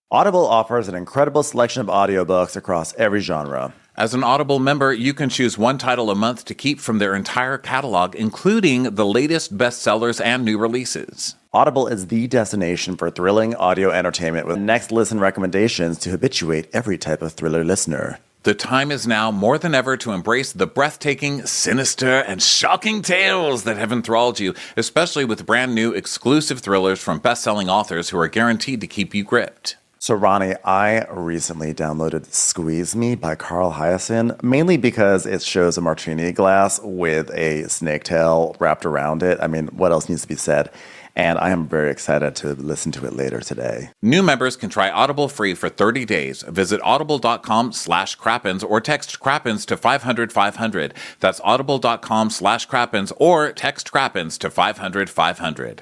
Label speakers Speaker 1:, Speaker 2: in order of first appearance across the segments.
Speaker 1: Audible offers an incredible selection of audiobooks across every genre.
Speaker 2: As an Audible member, you can choose one title a month to keep from their entire catalog, including the latest bestsellers and new releases.
Speaker 1: Audible is the destination for thrilling audio entertainment with next listen recommendations to habituate every type of thriller listener.
Speaker 2: The time is now more than ever to embrace the breathtaking, sinister, and shocking tales that have enthralled you, especially with brand new exclusive thrillers from best-selling authors who are guaranteed to keep you gripped.
Speaker 1: So, Ronnie, I recently downloaded Squeeze Me by Carl Hyacin, mainly because it shows a martini glass with a snake tail wrapped around it. I mean, what else needs to be said? And I am very excited to listen to it later today.
Speaker 2: New members can try Audible free for 30 days. Visit audible.com/Crappens or text Crappens to 500-500. That's audible.com/Crappens or text Crappens to 500-500.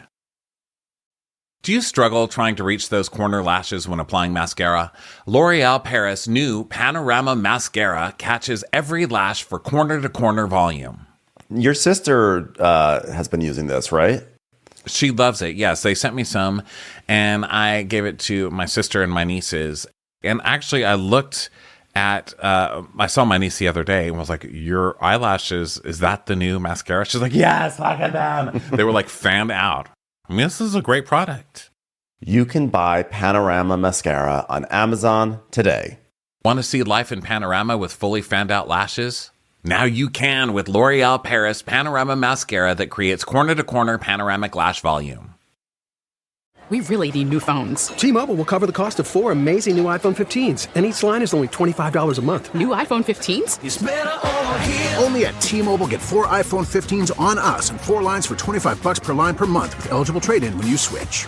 Speaker 2: Do you struggle trying to reach those corner lashes when applying mascara? L'Oreal Paris' new Panorama Mascara catches every lash for corner-to-corner volume.
Speaker 1: Your sister has been using this, right?
Speaker 2: She loves it. Yes, they sent me some, and I gave it to my sister and my nieces. And actually, I looked at, I saw my niece the other day and was like, your eyelashes, is that the new mascara? She's like, yes, look at them. They were like fanned out. I mean, this is a great product.
Speaker 1: You can buy Panorama Mascara on Amazon today.
Speaker 2: Want to see life in panorama with fully fanned out lashes? Now you can with L'Oreal Paris Panorama Mascara that creates corner-to-corner panoramic lash volume.
Speaker 3: We really need new phones.
Speaker 4: T-Mobile will cover the cost of 4 amazing new iPhone 15s, and each line is only $25 a month.
Speaker 3: New iPhone 15s?
Speaker 5: It's better over here. Only at T-Mobile, get 4 iPhone 15s on us and 4 lines for $25 per line per month with eligible trade-in when you switch.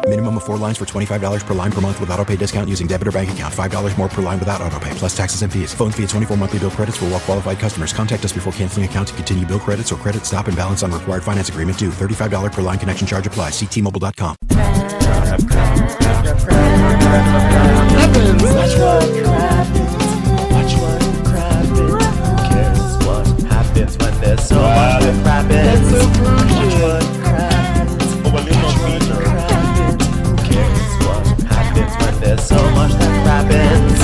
Speaker 6: Minimum of 4 lines for $25 per line per month with autopay discount using debit or bank account. $5 more per line without autopay, plus taxes and fees. Phone fee at 24 monthly bill credits for well-qualified customers. Contact us before canceling account to continue bill credits or credit stop and balance on required finance agreement due. $35 per line connection charge applies. See T-Mobile.com.
Speaker 7: Watch what crappens. Who cares what happens when there's so much that crappens? Watch what crappens. Who cares what happens when there's so much that crappens?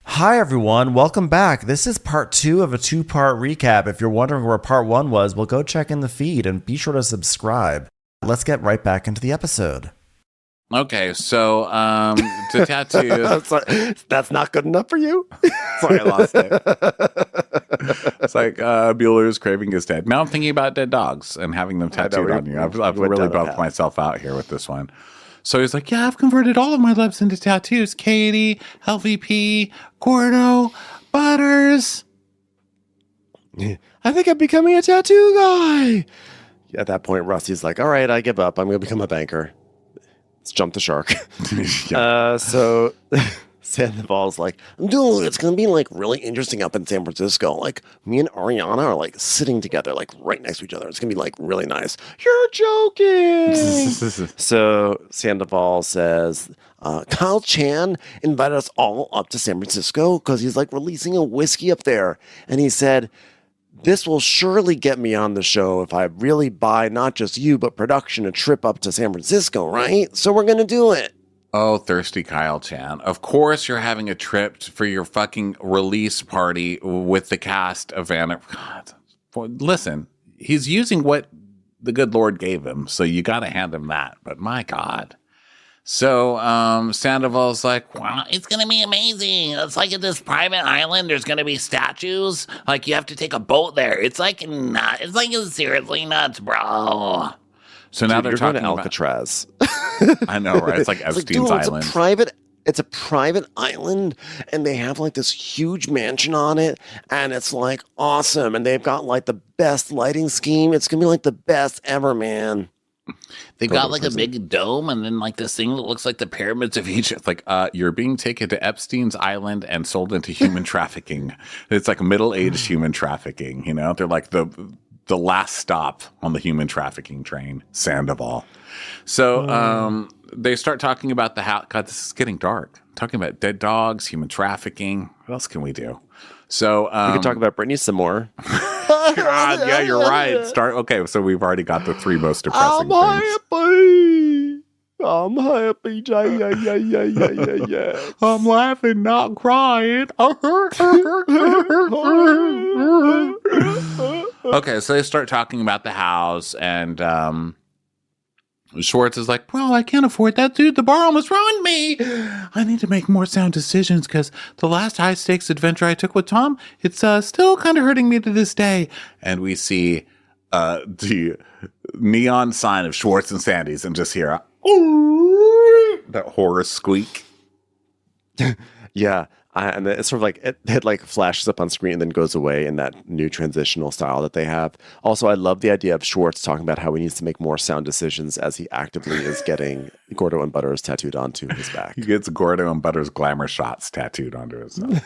Speaker 1: Hi, everyone. Welcome back. This is part 2 of a 2-part recap. If you're wondering where part 1 was, well, go check in the feed and be sure to subscribe. Let's get right back into the episode.
Speaker 2: Okay, so to tattoo.
Speaker 1: That's not good enough for you?
Speaker 2: Sorry, I lost it. It's like Bueller's craving is dead. Now I'm thinking about dead dogs and having them tattooed on you. I've really bumped myself out here with this one. So he's like, yeah, I've converted all of my lips into tattoos. Katie, LVP, Gordo, Butters.
Speaker 8: I think I'm becoming a tattoo guy. At that point, Rusty's like, all right, I give up. I'm going to become a banker. Let's jump the shark. So Sandoval's like, dude, it's going to be like really interesting up in San Francisco. Like me and Ariana are like sitting together, like right next to each other. It's going to be like really nice. You're joking. So Sandoval says, Kyle Chan invited us all up to San Francisco because he's like releasing a whiskey up there. And he said, this will surely get me on the show if I really buy not just you, but production a trip up to San Francisco, right? So we're going to do it.
Speaker 2: Oh, thirsty Kyle Chan. Of course you're having a trip for your fucking release party with the cast of Vanderpump. Listen, he's using what the good Lord gave him, so you got to hand him that. But my God. So Sandoval's like, wow,
Speaker 9: It's going to be amazing. It's like at this private island, there's going to be statues. Like you have to take a boat there. It's like nuts. It's like seriously nuts, bro.
Speaker 2: So now they're talking
Speaker 8: going to Alcatraz.
Speaker 2: I know, right? It's like Epstein's Island.
Speaker 8: It's a private island, and they have like this huge mansion on it, and it's like awesome. And they've got like the best lighting scheme. It's gonna be like the best ever, man.
Speaker 9: They've got like a big dome, and then like this thing that looks like the pyramids of Egypt.
Speaker 2: Like, you're being taken to Epstein's Island and sold into human trafficking. It's like middle-aged human trafficking. You know, they're like the last stop on the human trafficking train, Sandoval. So they start talking about the house. God, this is getting dark. Talking about dead dogs, human trafficking. What else can we do? So
Speaker 8: we can talk about Britney some more.
Speaker 2: God, yeah, you're right. Okay, so we've already got the 3 most depressing things.
Speaker 8: I'm happy. Yeah.
Speaker 2: I'm laughing, not crying. Okay, so they start talking about the house, and Schwartz is like, well, I can't afford that, dude. The bar almost ruined me. I need to make more sound decisions because the last high-stakes adventure I took with Tom, it's still kind of hurting me to this day. And we see the neon sign of Schwartz and Sandy's and just hear that horror squeak.
Speaker 8: Yeah. And it's sort of like it like flashes up on screen and then goes away in that new transitional style that they have. Also, I love the idea of Schwartz talking about how he needs to make more sound decisions as he actively is getting Gordo and Butters tattooed onto his back.
Speaker 2: He gets Gordo and Butters glamour shots tattooed onto himself.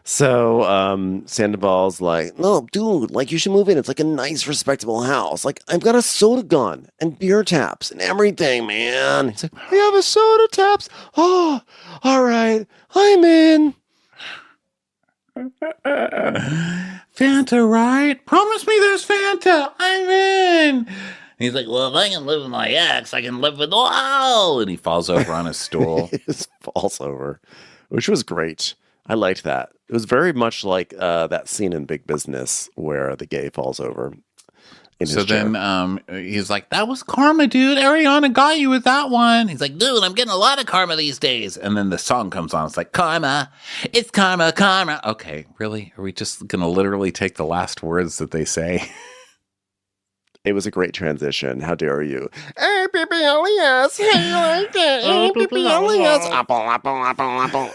Speaker 8: So Sandoval's like, no, dude, like you should move in. It's like a nice, respectable house. Like I've got a soda gun and beer taps and everything, man. He's like, I have a soda taps. Oh, all right, I'm in.
Speaker 2: Fanta, right? Promise me there's Fanta. I'm in.
Speaker 9: He's like, well, if I can live with my ex, I can live with wow.
Speaker 2: And he falls over on his stool.
Speaker 8: He just falls over, which was great. I liked that. It was very much like that scene in Big Business where the gay falls over in his chair.
Speaker 2: Then he's like, that was karma, dude. Ariana got you with that one.
Speaker 9: He's like, dude, I'm getting a lot of karma these days.
Speaker 2: And then the song comes on. It's like, karma. It's karma, karma. Okay, really? Are we just going to literally take the last words that they say?
Speaker 8: It was a great transition. How dare you? Hey, Pippi Elias. Hey, like that. Hey, Pippi Elias. Apple.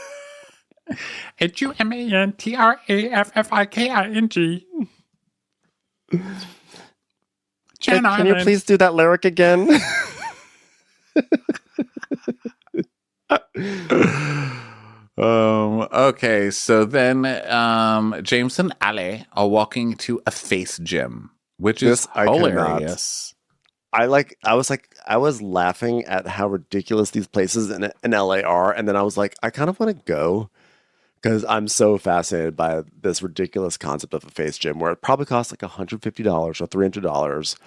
Speaker 2: HUMANTRAFFIKING.
Speaker 8: Can you please do that lyric again?
Speaker 2: Okay, so then James and Ale are walking to a face gym, which is hilarious.
Speaker 8: I was laughing at how ridiculous these places in LA are, and then I was like, I kind of want to go because I'm so fascinated by this ridiculous concept of a face gym where it probably costs like $150 or $300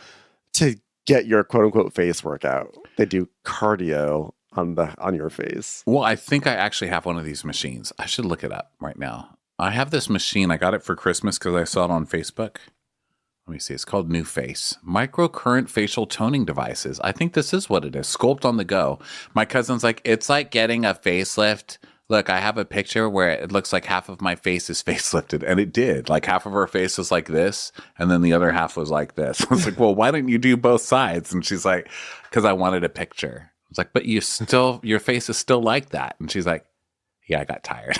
Speaker 8: to get your quote unquote face workout. They do cardio on your face.
Speaker 2: Well, I think I actually have one of these machines. I should look it up right now. I have this machine. I got it for Christmas because I saw it on Facebook. Let me see. It's called New Face. Microcurrent facial toning devices. I think this is what it is. Sculpt on the go. My cousin's like, it's like getting a facelift. Look, I have a picture where it looks like half of my face is facelifted. And it did. Like half of her face was like this. And then the other half was like this. I was like, well, why didn't you do both sides? And she's like, because I wanted a picture. I was like, but your face is still like that. And she's like, yeah, I got tired.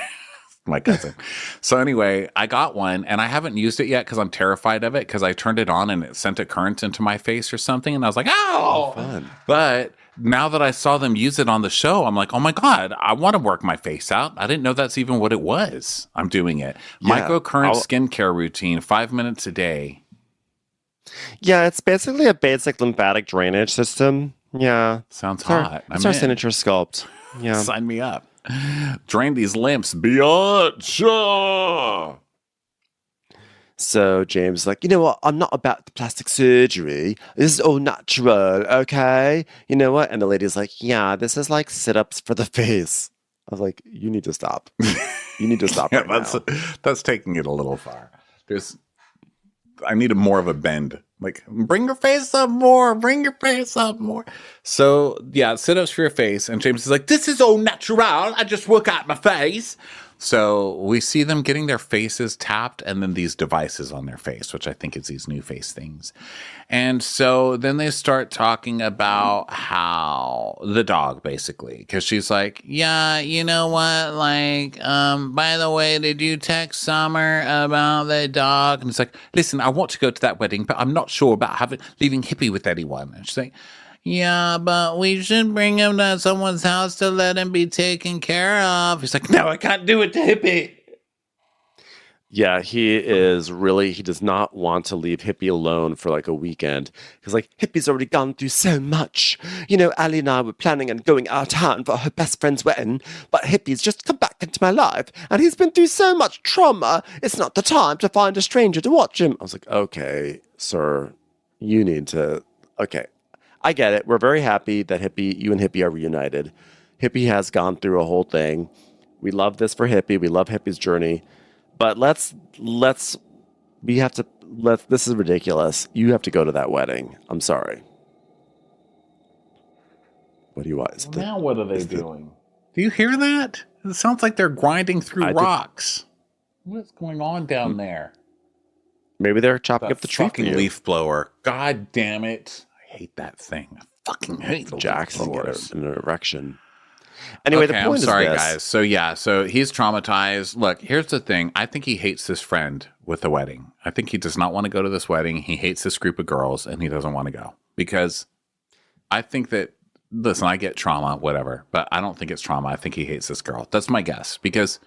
Speaker 2: My cousin. So anyway, I got one and I haven't used it yet because I'm terrified of it because I turned it on and it sent a current into my face or something. And I was like, ow!
Speaker 8: Fun.
Speaker 2: But now that I saw them use it on the show, I'm like, oh my God, I want to work my face out. I didn't know that's even what it was. I'm doing it.
Speaker 8: Yeah,
Speaker 2: Microcurrent skincare routine, 5 minutes a day.
Speaker 8: Yeah, it's basically a basic lymphatic drainage system. Yeah.
Speaker 2: Sounds hot.
Speaker 8: It's our signature sculpt. Yeah.
Speaker 2: Sign me up. Drain these lamps, biatch.
Speaker 8: So James is like, you know what? I'm not about the plastic surgery. This is all natural, okay? You know what? And the lady's like, yeah, this is like sit-ups for the face. I was like, you need to stop. You need to stop right now.
Speaker 2: That's taking it a little far. I need more of a bend. Like, bring your face up more. Bring your face up more. So, yeah, sit-ups for your face. And James is like, this is all natural. I just work out my face. So we see them getting their faces tapped and then these devices on their face, which I think is these new face things. And so then they start talking about how the dog, basically, because she's like, yeah, you know what? Like, by the way, did you text Summer about the dog? And it's like, listen, I want to go to that wedding, but I'm not sure about leaving Hippie with anyone. And she's like, yeah, but we should bring him to someone's house to let him be taken care of. He's like, no, I can't do it to Hippie.
Speaker 8: Yeah, he does not want to leave Hippie alone for like a weekend. Because like, Hippie's already gone through so much. You know, Ali and I were planning on going out of town for her best friend's wedding, but Hippie's just come back into my life, and he's been through so much trauma, it's not the time to find a stranger to watch him. I was like, okay, sir, you need to, okay. I get it. We're very happy that you and Hippie are reunited. Hippie has gone through a whole thing. We love this for Hippie. We love Hippie's journey. But this is ridiculous. You have to go to that wedding. I'm sorry. What do you want?
Speaker 2: Now what are they doing? Do you hear that? It sounds like they're grinding through rocks. What's going on down there?
Speaker 8: Maybe they're chopping up the tree for
Speaker 2: fucking
Speaker 8: you.
Speaker 2: leaf blower. God damn it. I hate that thing. I fucking hate the
Speaker 8: Jackson
Speaker 2: leaf
Speaker 8: get
Speaker 2: blowers.
Speaker 8: an erection. Anyway,
Speaker 2: Okay,
Speaker 8: the point
Speaker 2: I'm sorry,
Speaker 8: is this.
Speaker 2: guys. So he's traumatized. Look, here's the thing. I think he hates this friend with the wedding. I think he does not want to go to this wedding. He hates this group of girls, and he doesn't want to go. Because I think that, listen, I get trauma, whatever, but I don't think it's trauma. I think he hates this girl. That's my guess. Because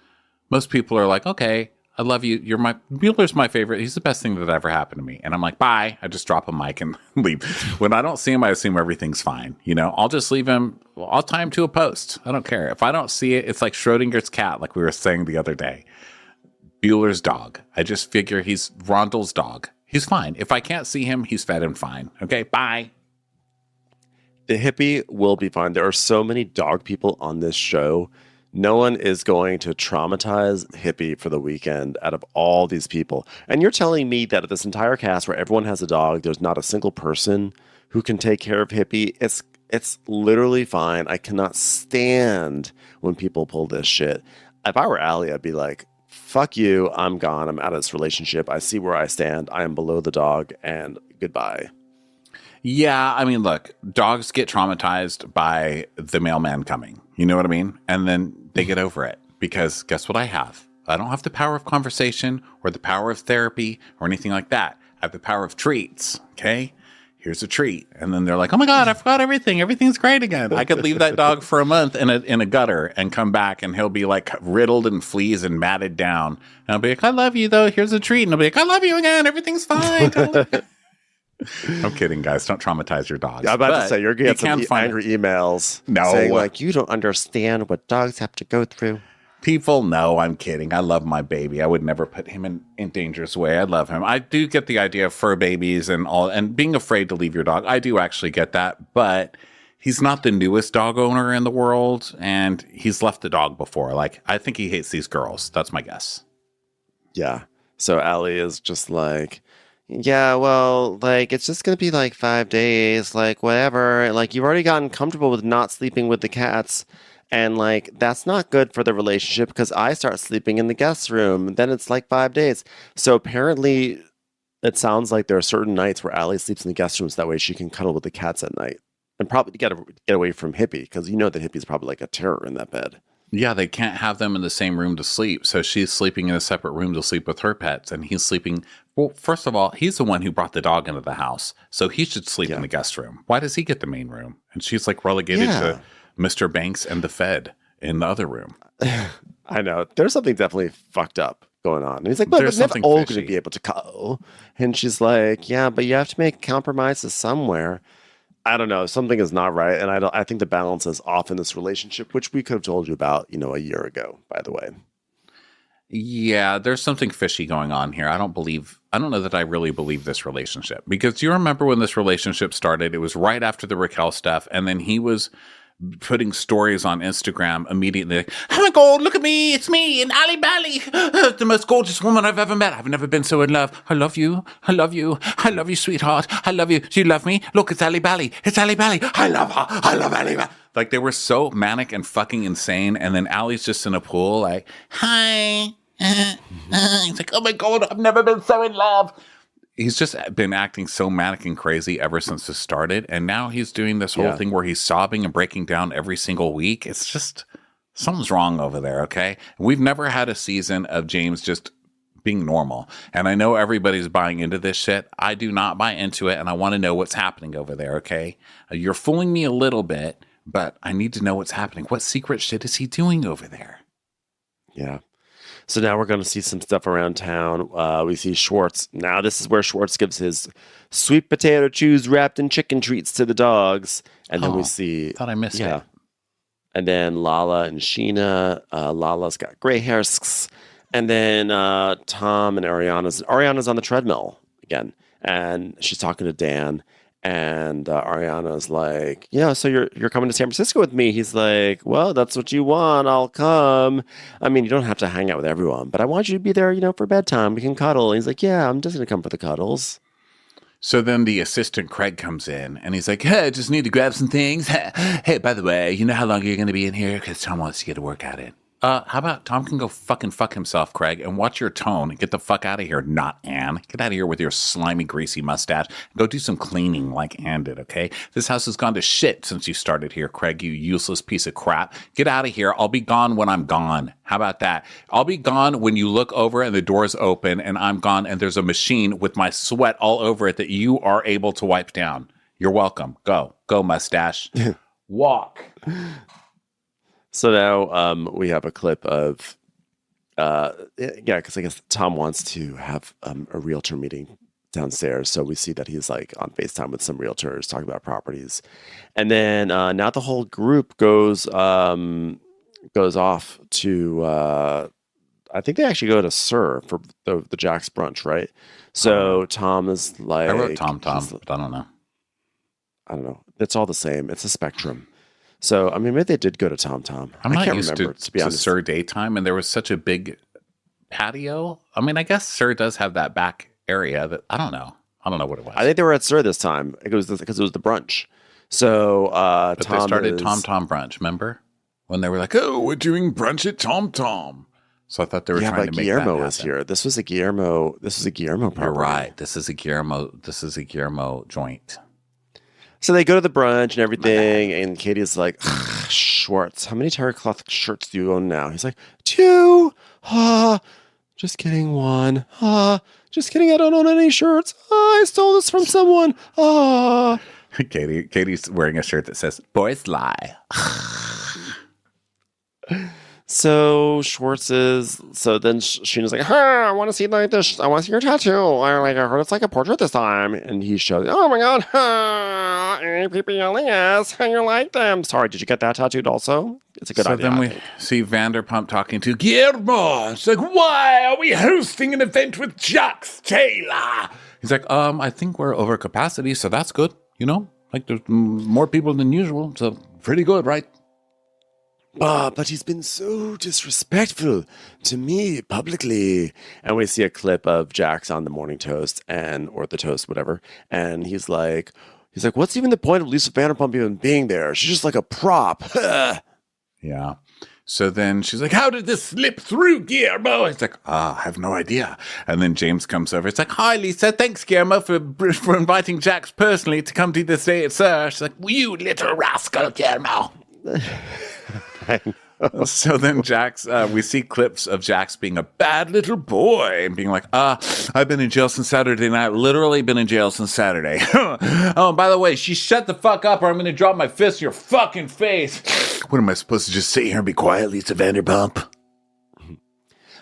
Speaker 2: most people are like, okay, I love you. Bueller's my favorite. He's the best thing that ever happened to me. And I'm like, bye. I just drop a mic and leave. When I don't see him, I assume everything's fine. I'll just leave him. I'll tie him to a post. I don't care. If I don't see it, it's like Schrodinger's cat, like we were saying the other day. Bueller's dog. I just figure he's Rondel's dog. He's fine. If I can't see him, he's fed and fine. Okay, bye.
Speaker 8: The Hippie will be fine. There are so many dog people on this show. No one is going to traumatize Hippie for the weekend out of all these people. And you're telling me that this entire cast where everyone has a dog, there's not a single person who can take care of Hippie? It's literally fine. I cannot stand when people pull this shit. If I were Allie, I'd be like, fuck you. I'm gone. I'm out of this relationship. I see where I stand. I am below the dog, and goodbye.
Speaker 2: Yeah, I mean, look, dogs get traumatized by the mailman coming. You know what I mean? And then they get over it because guess what I have? I don't have the power of conversation or the power of therapy or anything like that. I have the power of treats. Okay? Here's a treat. And then they're like, oh my God, I forgot everything. Everything's great again. I could leave that dog for a month in a gutter and come back and he'll be like riddled in fleas and matted down. And I'll be like, I love you though. Here's a treat. And I'll be like, I love you again. Everything's fine. I'm kidding, guys. Don't traumatize your dogs.
Speaker 8: I'm about to say, you're going to get some angry emails saying, like, you don't understand what dogs have to go through.
Speaker 2: People know I'm kidding. I love my baby. I would never put him in dangerous way. I love him. I do get the idea of fur babies and all, and being afraid to leave your dog. I do actually get that, but he's not the newest dog owner in the world, and he's left the dog before. Like, I think he hates these girls. That's my guess.
Speaker 8: Yeah. So Allie is just like, yeah, well, like, it's just going to be like 5 days, like, whatever. Like, you've already gotten comfortable with not sleeping with the cats. And, like, that's not good for the relationship because I start sleeping in the guest room. Then it's like 5 days. So apparently, it sounds like there are certain nights where Allie sleeps in the guest rooms. That way she can cuddle with the cats at night. And probably get away from Hippie because you know that Hippie's probably like a terror in that bed.
Speaker 2: Yeah, they can't have them in the same room to sleep. So she's sleeping in a separate room to sleep with her pets. And he's sleeping. Well, first of all, he's the one who brought the dog into the house. So he should sleep in the guest room. Why does he get the main room? And she's like relegated to Mr. Banks and the Fed in the other room.
Speaker 8: I know. There's something definitely fucked up going on. And he's like, but we're never all going to be able to cuddle. And she's like, yeah, but you have to make compromises somewhere. I don't know. Something is not right. And I think the balance is off in this relationship, which we could have told you about, a year ago, by the way.
Speaker 2: Yeah, there's something fishy going on here. I don't know that I really believe this relationship. Because you remember when this relationship started, it was right after the Raquel stuff. And then he was putting stories on Instagram immediately. Like, oh my God, look at me. It's me and Ali Bali. The most gorgeous woman I've ever met. I've never been so in love. I love you. I love you. I love you, sweetheart. I love you. Do you love me? Look, it's Ali Bali. It's Ali Bali. I love her. I love Ali Bali. Like, they were so manic and fucking insane. And then Ali's just in a pool like, hi. He's like, oh my God, I've never been so in love. He's just been acting so manic and crazy ever since this started. And now he's doing this whole thing where he's sobbing and breaking down every single week. It's just, something's wrong over there, okay? We've never had a season of James just being normal. And I know everybody's buying into this shit. I do not buy into it, and I want to know what's happening over there, okay? You're fooling me a little bit, but I need to know what's happening. What secret shit is he doing over there?
Speaker 8: Yeah. So now we're going to see some stuff around town. We see Schwartz. Now this is where Schwartz gives his sweet potato chews wrapped in chicken treats to the dogs. And then we see...
Speaker 2: Thought I missed it.
Speaker 8: And then Lala and Sheena. Lala's got gray hair. And then Tom and Ariana's on the treadmill again. And she's talking to Dan. And Ariana's like, yeah, so you're coming to San Francisco with me. He's like, well, that's what you want. I'll come. I mean, you don't have to hang out with everyone, but I want you to be there, for bedtime. We can cuddle. And he's like, yeah, I'm just going to come for the cuddles.
Speaker 2: So then the assistant Craig comes in and he's like, hey, I just need to grab some things. Hey, by the way, you know how long you're going to be in here? Because Tom wants to get a workout in. How about Tom can go fucking fuck himself, Craig, and watch your tone and get the fuck out of here, not Anne. Get out of here with your slimy, greasy mustache. Go do some cleaning like Anne did, okay? This house has gone to shit since you started here, Craig, you useless piece of crap. Get out of here. I'll be gone when I'm gone. How about that? I'll be gone when you look over and the door's open and I'm gone and there's a machine with my sweat all over it that you are able to wipe down. You're welcome. Go. Go, mustache. Walk.
Speaker 8: So now we have a clip of, because I guess Tom wants to have a realtor meeting downstairs. So we see that he's like on FaceTime with some realtors talking about properties. And then now the whole group goes off to, I think they actually go to Sir for the Jack's brunch, right? So Tom is like...
Speaker 2: I wrote Tom, but I don't know.
Speaker 8: I don't know. It's all the same. It's a spectrum. So, I mean, maybe they did go to Tom.
Speaker 2: I'm not
Speaker 8: can't
Speaker 2: used
Speaker 8: remember,
Speaker 2: to
Speaker 8: be honest.
Speaker 2: Sir daytime, and there was such a big patio. I mean, I guess Sir does have that back area that I don't know. I don't know what it was.
Speaker 8: I think they were at Sir this time. It was because it was the brunch. So,
Speaker 2: but
Speaker 8: Tom
Speaker 2: they started
Speaker 8: is...
Speaker 2: Tom brunch. Remember when they were like, "Oh, we're doing brunch at Tom." So I thought they were trying to make
Speaker 8: Guillermo
Speaker 2: that happen.
Speaker 8: was here. This was a Guillermo property.
Speaker 2: You're right. This is a Guillermo joint.
Speaker 8: So they go to the brunch and everything, and Katie's like, Schwartz, how many terry cloth shirts do you own now? He's like, 2. Just kidding, 1. Just kidding, I don't own any shirts. I stole this from someone.
Speaker 2: Katie's wearing a shirt that says, boys lie.
Speaker 8: So Schwartz is, so then Sheena's like, I want to see like this, I want to see your tattoo. I heard it's like a portrait this time. And he shows, oh my God, APPLES, you like them. Sorry, did you get that tattooed also? It's a good idea.
Speaker 2: So then we see Vanderpump talking to Guillermo. It's like, why are we hosting an event with Jax Taylor? He's like, I think we're over capacity, so that's good. Like there's more people than usual, so pretty good, right?
Speaker 8: But he's been so disrespectful to me publicly. And we see a clip of Jax on the morning toast or the toast, whatever. And he's like, what's even the point of Lisa Vanderpump even being there? She's just like a prop.
Speaker 2: Yeah. So then she's like, how did this slip through, Guillermo? He's like, I have no idea. And then James comes over. It's like, hi, Lisa. Thanks, Guillermo, for inviting Jax personally to come to this day at Sir. She's like, you little rascal, Guillermo. So then Jax, we see clips of Jax being a bad little boy and being like, I've been in jail since Saturday night. Literally been in jail since Saturday. Oh, by the way, she shut the fuck up or I'm going to drop my fist in your fucking face. What am I supposed to just sit here and be quiet, Lisa Vanderpump?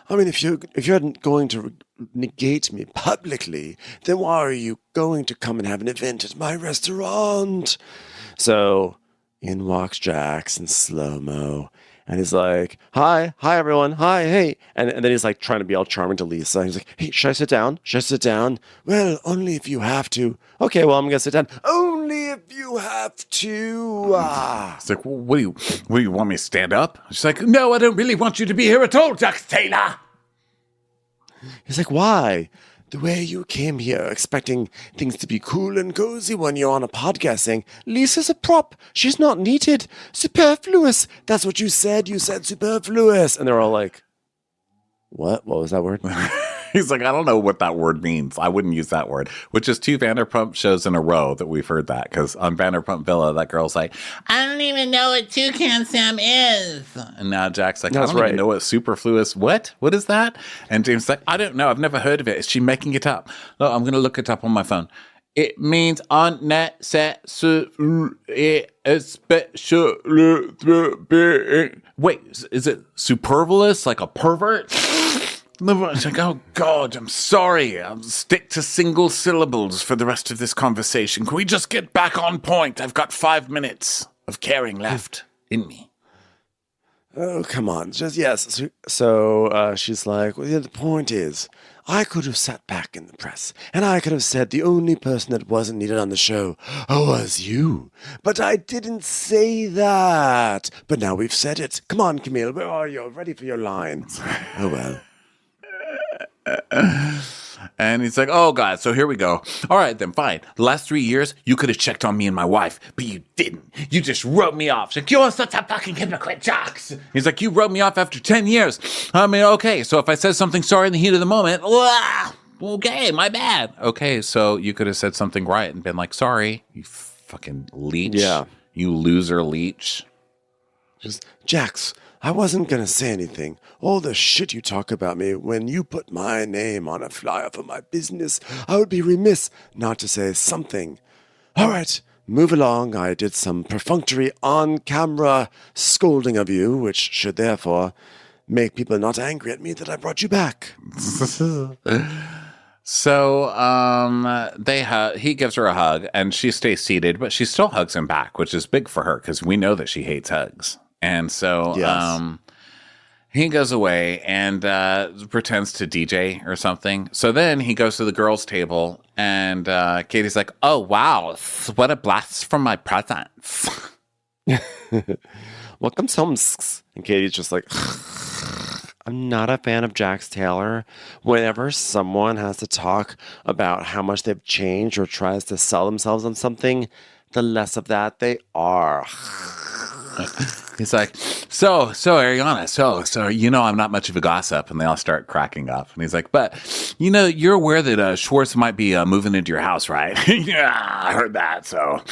Speaker 8: I mean, if you're going to negate me publicly, then why are you going to come and have an event at my restaurant? So in walks Jax in slow-mo. And he's like, hi everyone, hi, hey. And then he's like trying to be all charming to Lisa. He's like, hey, should I sit down? Should I sit down? Well, only if you have to. Okay, well, I'm going to sit down. Only if you have to.
Speaker 2: It's like, what do you want me to stand up? She's like, no, I don't really want you to be here at all, Jax Taylor.
Speaker 8: He's like, why? The way you came here expecting things to be cool and cozy when you're on a podcast saying, Lisa's a prop. She's not needed. Superfluous. That's what you said. You said superfluous. And they're all like, what? What was that word?
Speaker 2: He's like, I don't know what that word means. I wouldn't use that word, which is 2 Vanderpump shows in a row that we've heard that. Because on Vanderpump Villa, that girl's like, I don't even know what Toucan Sam is. And now Jack's like, I don't even know what superfluous, what? What is that? And James like, I don't know. I've never heard of it. Is she making it up? No, I'm going to look it up on my phone. It means unnecessary, especially. Wait, is it superfluous, like a pervert? It's like, oh God, I'm sorry. I'll stick to single syllables for the rest of this conversation. Can we just get back on point? I've got 5 minutes of caring left in me.
Speaker 8: Oh, come on. Just, yes. So she's like, well, yeah, the point is, I could have sat back in the press, and I could have said the only person that wasn't needed on the show was you. But I didn't say that. But now we've said it. Come on, Camille, where are you? Ready for your line. Oh, well.
Speaker 2: And he's like, oh, God, so here we go. All right, then, fine. The last 3 years, you could have checked on me and my wife, but you didn't. You just wrote me off. She's like, you're such a fucking hypocrite, Jocks. He's like, you wrote me off after 10 years. I mean, okay, so if I said something sorry in the heat of the moment, okay, my bad. Okay, so you could have said something right and been like, sorry, you fucking leech.
Speaker 8: Yeah.
Speaker 2: You loser leech.
Speaker 8: Just, Jax, I wasn't going to say anything. All the shit you talk about me, when you put my name on a flyer for my business, I would be remiss not to say something. All right, move along. I did some perfunctory on-camera scolding of you, which should therefore make people not angry at me that I brought you back.
Speaker 2: So he gives her a hug, and she stays seated, but she still hugs him back, which is big for her because we know that she hates hugs. And so he goes away and pretends to DJ or something. So then he goes to the girls' table, and Katie's like, oh, wow, what a blast from my presents.
Speaker 8: Welcome home. And Katie's just like, I'm not a fan of Jax Taylor. Whenever someone has to talk about how much they've changed or tries to sell themselves on something, the less of that they are.
Speaker 2: He's like, so Ariana, so I'm not much of a gossip, and they all start cracking up. And he's like, but you're aware that Schwartz might be moving into your house, right? Yeah, I heard that. So,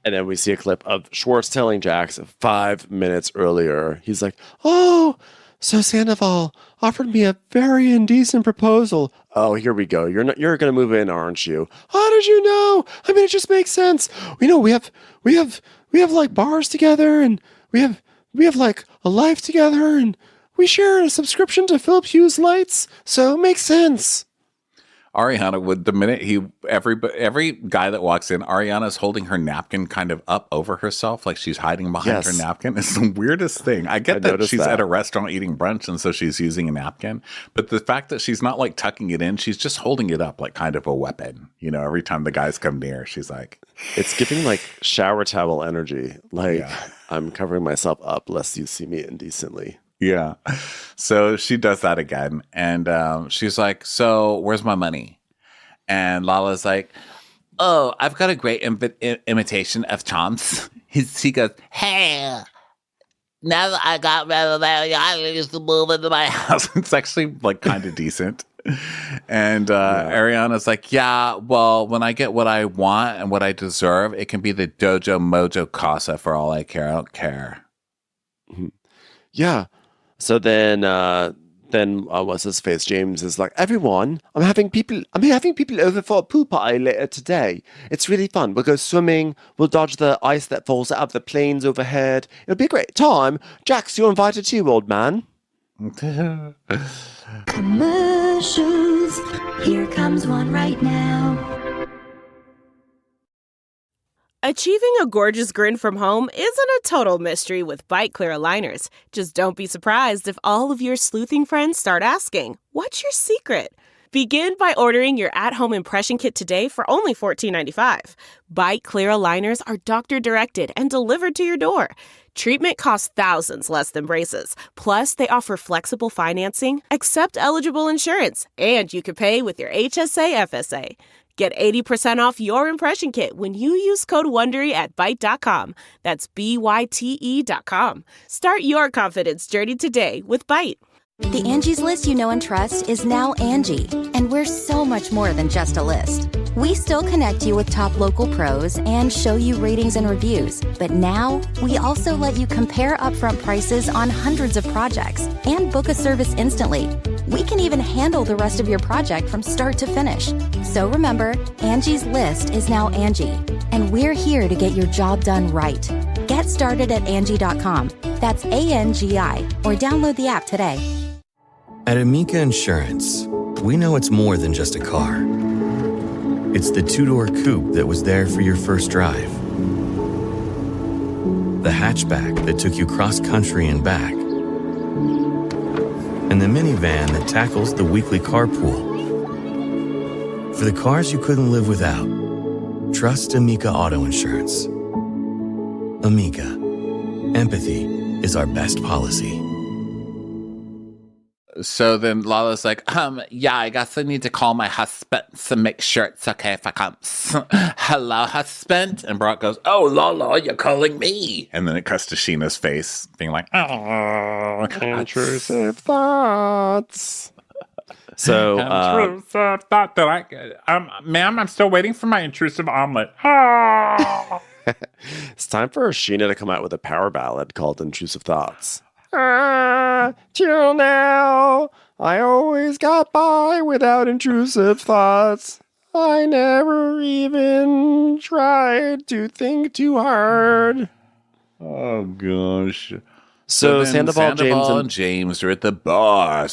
Speaker 8: and then we see a clip of Schwartz telling Jax 5 minutes earlier. He's like, oh, so Sandoval offered me a very indecent proposal. Oh, here we go. You're going to move in, aren't you? How did you know? I mean, it just makes sense. We have like bars together, and we have like a life together, and we share a subscription to Philip Hughes Lights, so it makes sense.
Speaker 2: Ariana would, the minute every guy that walks in, Ariana's holding her napkin kind of up over herself, like she's hiding behind her napkin. It's the weirdest thing. I get that she's at a restaurant eating brunch, and so she's using a napkin. But the fact that she's not like tucking it in, she's just holding it up like kind of a weapon. Every time the guys come near, she's like,
Speaker 8: it's giving like shower towel energy. Like, I'm covering myself up lest you see me indecently.
Speaker 2: Yeah. So she does that again. And she's like, so where's my money? And Lala's like, oh, I've got a great imitation of Tom's. He goes, hey, now that I got rid of that, I used to move into my house. It's actually like kind of decent. And Ariana's like, yeah, well, when I get what I want and what I deserve, it can be the Dojo Mojo Casa for all I care. I don't care.
Speaker 8: Yeah. So then what's his face? James is like, everyone, I'm having people over for a pool party later today. It's really fun. We'll go swimming. We'll dodge the ice that falls out of the planes overhead. It'll be a great time. Jax, you're invited too, old man.
Speaker 10: Commercials. Here comes one right now.
Speaker 11: Achieving a gorgeous grin from home isn't a total mystery with Bite Clear aligners. Just don't be surprised if all of your sleuthing friends start asking, what's your secret? Begin by ordering your at-home impression kit today for only $14.95. Bite Clear aligners are doctor-directed and delivered to your door. Treatment costs thousands less than braces. Plus, they offer flexible financing, accept eligible insurance, and you can pay with your HSA FSA. Get 80% off your impression kit when you use code WONDERY at Byte.com. That's BYTE.com. Start your confidence journey today with Byte.
Speaker 10: The Angie's List you know and trust is now Angie, and we're so much more than just a list. We still connect you with top local pros and show you ratings and reviews, but now we also let you compare upfront prices on hundreds of projects and book a service instantly. We can even handle the rest of your project from start to finish. So remember, Angie's List is now Angie, and we're here to get your job done right. Get started at Angie.com. That's ANGI, or download the app today.
Speaker 12: At Amica Insurance, we know it's more than just a car. It's the two-door coupe that was there for your first drive, the hatchback that took you cross-country and back, and the minivan that tackles the weekly carpool. For the cars you couldn't live without, trust Amica Auto Insurance. Amica, empathy is our best policy.
Speaker 2: So then Lala's like, yeah, I guess I need to call my husband to make sure it's okay if I come. Hello, husband? And Brock goes, oh, Lala, you're calling me. And then it cuts to Sheena's face, being like, oh,
Speaker 8: intrusive thoughts. So,
Speaker 2: intrusive thought that ma'am, I'm still waiting for my intrusive omelet.
Speaker 8: It's time for Sheena to come out with a power ballad called Intrusive Thoughts. Till now, I always got by without intrusive thoughts. I never even tried to think too hard.
Speaker 2: Oh, gosh.
Speaker 8: So
Speaker 2: then
Speaker 8: Sandoval,
Speaker 2: and James are at the bar.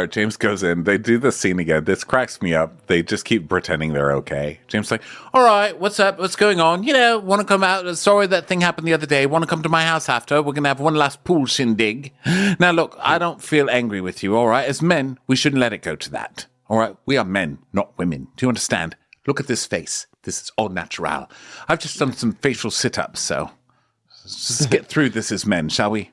Speaker 2: James goes in. They do the scene again. This cracks me up. They just keep pretending they're okay. James is like, all right, what's up? What's going on? Want to come out? Sorry that thing happened the other day. Want to come to my house after? We're going to have one last pool shindig. Now, look, I don't feel angry with you, all right? As men, we shouldn't let it go to that. All right? We are men, not women. Do you understand? Look at this face. This is all natural. I've just done some facial sit-ups, so let's just get through this as men, shall we?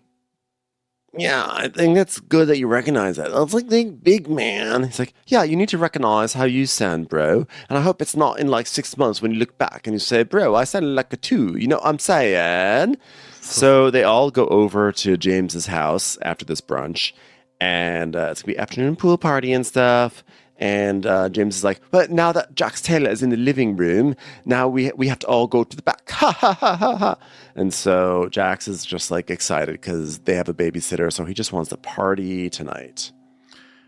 Speaker 8: Yeah, I think that's good that you recognize that. I was like, big man. He's like, yeah, you need to recognize how you sound, bro. And I hope it's not in like 6 months when you look back and you say, bro, I sounded like a 2. You know what I'm saying? So they all go over to James's house after this brunch. And it's going to be afternoon pool party and stuff. And James is like, but now that Jax Taylor is in the living room, now we have to all go to the back. Ha, ha, ha, ha, ha. And so Jax is just like excited because they have a babysitter. So he just wants to party tonight.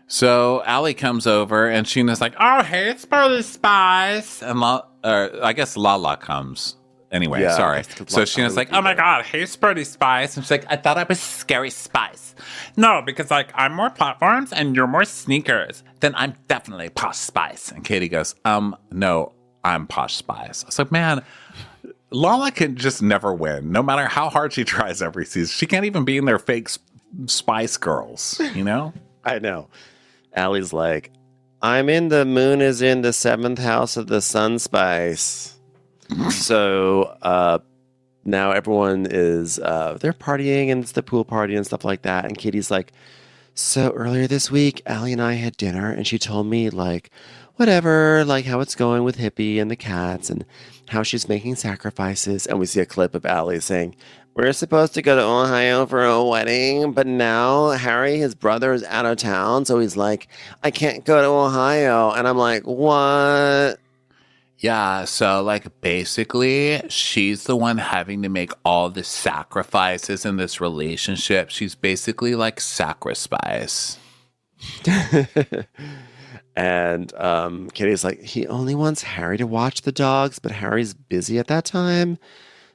Speaker 2: So Allie comes over and Sheena's like, oh, hey, it's Pearly Spice. And I guess Lala comes. Anyway,
Speaker 8: Yeah,
Speaker 2: sorry. So Sheena's like, oh my God, hey, Spurty Spice. And she's like, I thought I was Scary Spice. No, because like I'm more platforms and you're more sneakers. Then I'm definitely Posh Spice. And Katie goes, no, I'm Posh Spice. I was like, man, Lala can just never win. No matter how hard she tries every season. She can't even be in their fake Spice Girls, you know?
Speaker 8: I know. Allie's like, I'm in the moon is in the 7th house of the sun spice. So now everyone is they're partying and it's the pool party and stuff like that. And Katie's like, so earlier this week, Allie and I had dinner and she told me like whatever, like how it's going with Hippie and the cats and how she's making sacrifices. And we see a clip of Allie saying, we're supposed to go to Ohio for a wedding, but now Harry, his brother, is out of town. So he's like, I can't go to Ohio. And I'm like, what?
Speaker 2: Yeah, so like basically she's the one having to make all the sacrifices in this relationship. She's basically like sacrifice.
Speaker 8: And Katie's like, he only wants Harry to watch the dogs, but Harry's busy at that time.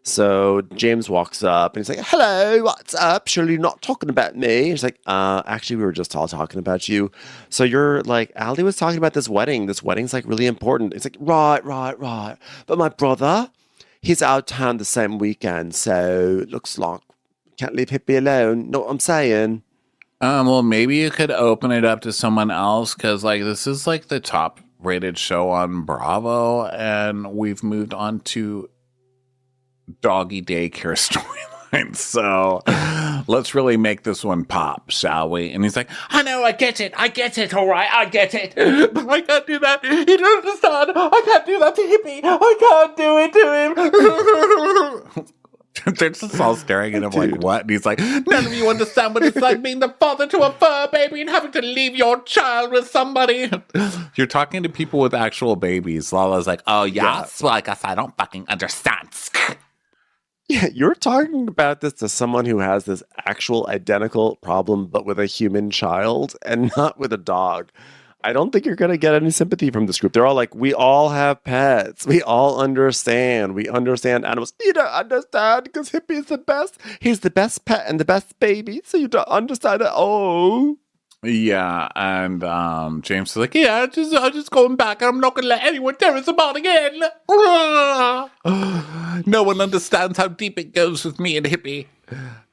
Speaker 8: So James walks up and he's like, hello, what's up? Surely you're not talking about me. He's like, actually, we were just all talking about you. So you're like, Allie was talking about this wedding. This wedding's like really important. It's like, right. But my brother, he's out of town the same weekend. So it looks like can't leave Hippie alone. Know what I'm saying?
Speaker 2: Well, maybe you could open it up to someone else because like this is like the top rated show on Bravo. And we've moved on to doggy daycare storyline. So let's really make this one pop, shall we? And he's like, I know, I get it, all right, I get it. But I can't do that. You don't understand. I can't do that to Hippie. I can't do it to him. They're just all staring at him like, what? And he's like, none of you understand what it's like being the father to a fur baby and having to leave your child with somebody. You're talking to people with actual babies. Lala's like, oh, yeah. Well, I guess I don't fucking understand.
Speaker 8: Yeah, you're talking about this to someone who has this actual identical problem, but with a human child and not with a dog. I don't think you're going to get any sympathy from this group. They're all like, we all have pets. We all understand. We understand animals. You don't understand because Hippie is the best. He's the best pet and the best baby. So you don't understand it. Oh.
Speaker 2: Yeah, and James is like, yeah, I'm just going back and I'm not going to let anyone tear us apart again. No one understands how deep it goes with me and Hippie.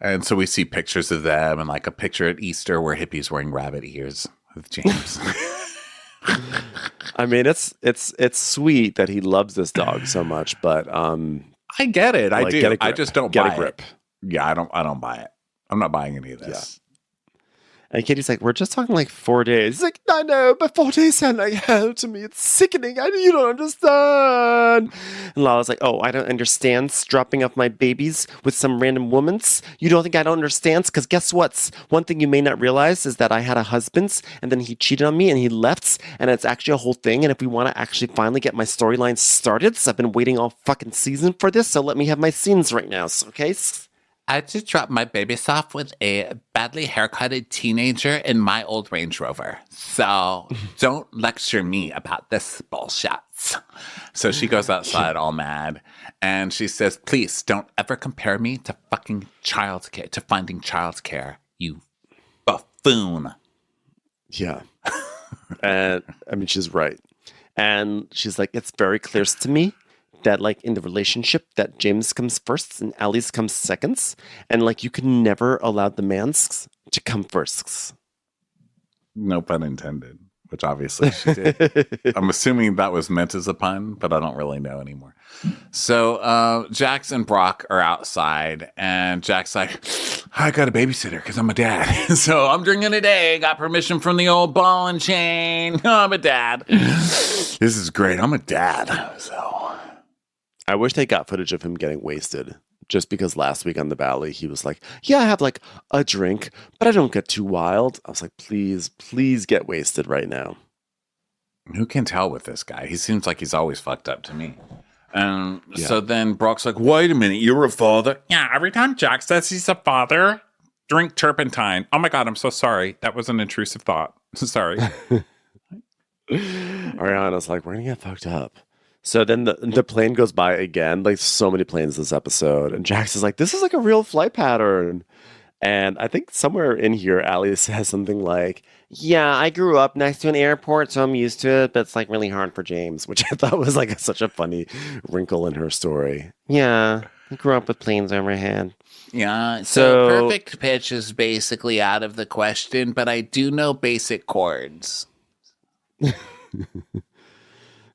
Speaker 2: And so we see pictures of them and like a picture at Easter where Hippie's wearing rabbit ears with James.
Speaker 8: I mean, it's sweet that he loves this dog so much, but
Speaker 2: I get it. I do. I just don't buy it. Yeah, I don't buy it. I'm not buying any of this.
Speaker 8: And Katie's like, we're just talking like 4 days. He's like, I know, but 4 days sound like hell to me. It's sickening. You don't understand. And Lala's like, oh, I don't understand dropping off my babies with some random woman's. You don't think I don't understand? Because guess what? One thing you may not realize is that I had a husband and then he cheated on me and he left. And it's actually a whole thing. And if we want to actually finally get my storyline started, so I've been waiting all fucking season for this. So let me have my scenes right now. Okay?
Speaker 9: I just dropped my babies off with a badly haircutted teenager in my old Range Rover. So don't lecture me about this bullshit.
Speaker 2: So she goes outside all mad and she says, please don't ever compare me to fucking childcare, to finding childcare, you buffoon.
Speaker 8: Yeah. And I mean, she's right. And she's like, it's very clear to me that like in the relationship that James comes first and Alice comes seconds. And like you can never allow the mans to come first.
Speaker 2: No pun intended, which obviously she did. I'm assuming that was meant as a pun, but I don't really know anymore. So Jax and Brock are outside and Jack's like, I got a babysitter because I'm a dad. So I'm drinking today. Got permission from the old ball and chain. I'm a dad. This is great. I'm a dad. So
Speaker 8: I wish they got footage of him getting wasted. Just because last week on the Valley, he was like, yeah, I have like a drink, but I don't get too wild. I was like, please get wasted right now.
Speaker 2: Who can tell with this guy? He seems like he's always fucked up to me. So then Brock's like, wait a minute, you're a father? Yeah, every time Jack says he's a father, drink turpentine. Oh my God, I'm so sorry. That was an intrusive thought. Sorry.
Speaker 8: Ariana's like, we're going to get fucked up. So then the plane goes by again, like so many planes this episode. And Jax is like, this is like a real flight pattern. And I think somewhere in here, Allie says something like, yeah, I grew up next to an airport, so I'm used to it, but it's like really hard for James, which I thought was like such a funny wrinkle in her story. Yeah, I grew up with planes overhead.
Speaker 9: Yeah, so perfect pitch is basically out of the question, but I do know basic chords.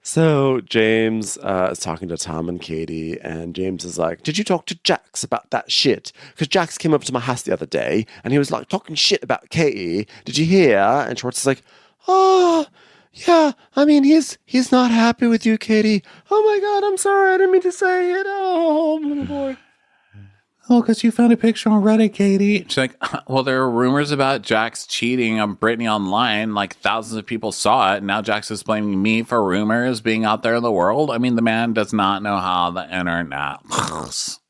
Speaker 8: So James is talking to Tom and Katie, and James is like, did you talk to Jax about that shit? Because Jax came up to my house the other day, and he was like talking shit about Katie. Did you hear? And Schwartz is like, oh, yeah, I mean, he's not happy with you, Katie. Oh my God, I'm sorry, I didn't mean to say it. Oh, boy.
Speaker 2: Oh, because you found a picture on Reddit, Katie. She's like, well, there are rumors about Jax cheating on Brittany online. Like thousands of people saw it. And now Jax is blaming me for rumors being out there in the world. I mean, the man does not know how the internet works.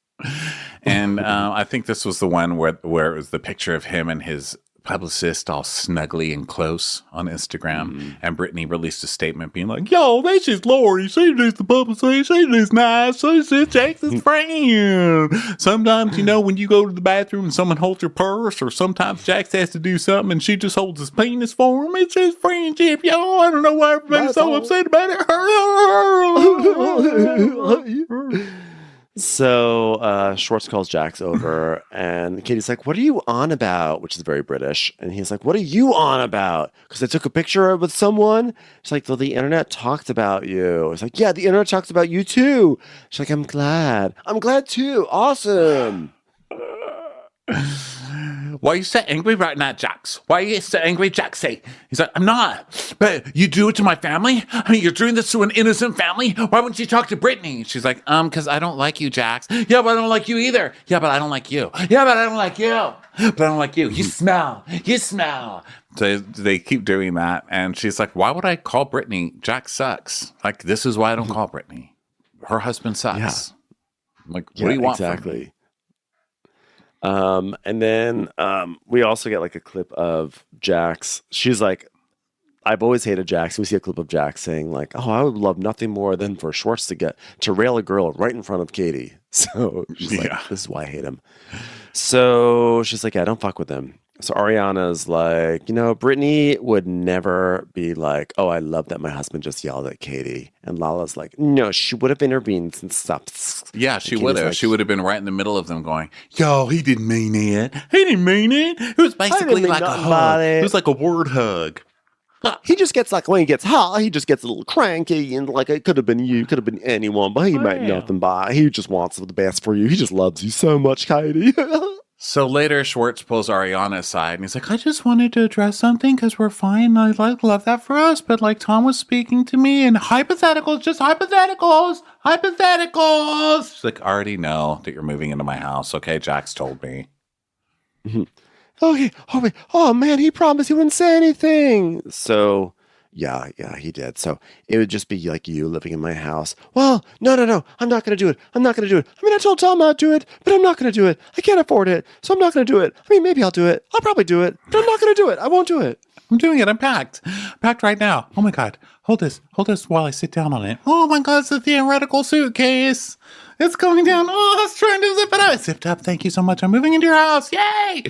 Speaker 2: And I think this was the one where it was the picture of him and his publicist all snuggly and close on Instagram. And Brittany released a statement being like, yo, that's just Lori. She's just the publicist. She's just nice. She's just Jackson's friend. Sometimes, you know, when you go to the bathroom and someone holds your purse, or sometimes Jax has to do something and she just holds his penis for him. It's his friendship, yo. I don't know why everybody's so upset about it.
Speaker 8: So Schwartz calls Jax over, and Katie's like, what are you on about? Which is very British. And he's like, what are you on about? Because I took a picture with someone. She's like, well, the internet talked about you. It's like, yeah, the internet talks about you too. She's like, I'm glad. I'm glad too. Awesome.
Speaker 2: Why are you so angry right now, Jax? Why are you so angry, Jaxie? He's like, I'm not. But you do it to my family? I mean, you're doing this to an innocent family? Why wouldn't you talk to Brittany? She's like, because I don't like you, Jax. Yeah, but I don't like you either. Yeah, but I don't like you. Yeah, but I don't like you. But I don't like you. You smell. You smell. So they keep doing that. And she's like, why would I call Brittany? Jax sucks. Like, this is why I don't call Brittany. Her husband sucks.
Speaker 8: Yeah.
Speaker 2: I'm like, what do you want
Speaker 8: exactly.
Speaker 2: from me?
Speaker 8: And then we also get like a clip of Jax. She's like, I've always hated Jax. We see a clip of Jax saying like, oh, I would love nothing more than for Schwartz to rail a girl right in front of Katie. So she's like, this is why I hate him. So she's like, yeah, don't fuck with him. So Ariana's like, you know, Brittany would never be like, oh, I love that my husband just yelled at Katie. And Lala's like, no, she would have intervened and stopped.
Speaker 2: Yeah, she
Speaker 8: And
Speaker 2: would
Speaker 8: Katie's
Speaker 2: have.
Speaker 8: like,
Speaker 2: She would have been right in the middle of them going, yo, he didn't mean it. He didn't mean it. It was basically
Speaker 8: mean
Speaker 2: like a
Speaker 8: nothing
Speaker 2: hug.
Speaker 8: about
Speaker 2: It
Speaker 8: it.
Speaker 2: was like a word hug.
Speaker 8: He just gets like, when he gets hot, he just gets a little cranky and like, it could have been you, could have been anyone, but he meant nothing by it. He just wants the best for you. He just loves you so much, Katie.
Speaker 2: So later, Schwartz pulls Ariana aside and he's like, I just wanted to address something because we're fine. I love that for us. But like Tom was speaking to me and hypotheticals, just hypotheticals. She's like, I already know that you're moving into my house. Okay, Jax told me.
Speaker 8: Okay. Oh man, he promised he wouldn't say anything. So yeah, he did. So it would just be like you living in my house. Well, no. I'm not going to do it. I mean, I told Tom I'd do it, but I'm not going to do it. I can't afford it. So I'm not going to do it. I mean, maybe I'll do it. I'll probably do it, but I'm not going to do it. I won't do it.
Speaker 2: I'm doing it. I'm packed. Packed right now. Oh my God. Hold this while I sit down on it. Oh my God, it's a theoretical suitcase. It's going down. Oh, I was trying to zip it up. It's zipped up. Thank you so much. I'm moving into your house. Yay!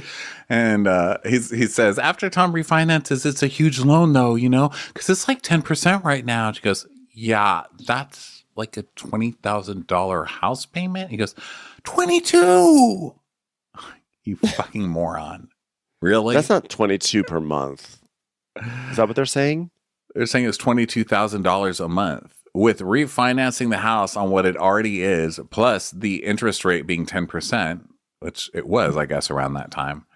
Speaker 2: And he says, after Tom refinances, it's a huge loan though, you know, because it's like 10% right now. She goes, yeah, that's like a $20,000 house payment. He goes, 22. You fucking moron. Really?
Speaker 8: That's not 22 per month. Is that what they're saying?
Speaker 2: They're saying it's $22,000 a month. With refinancing the house on what it already is, plus the interest rate being 10%, which it was, I guess, around that time,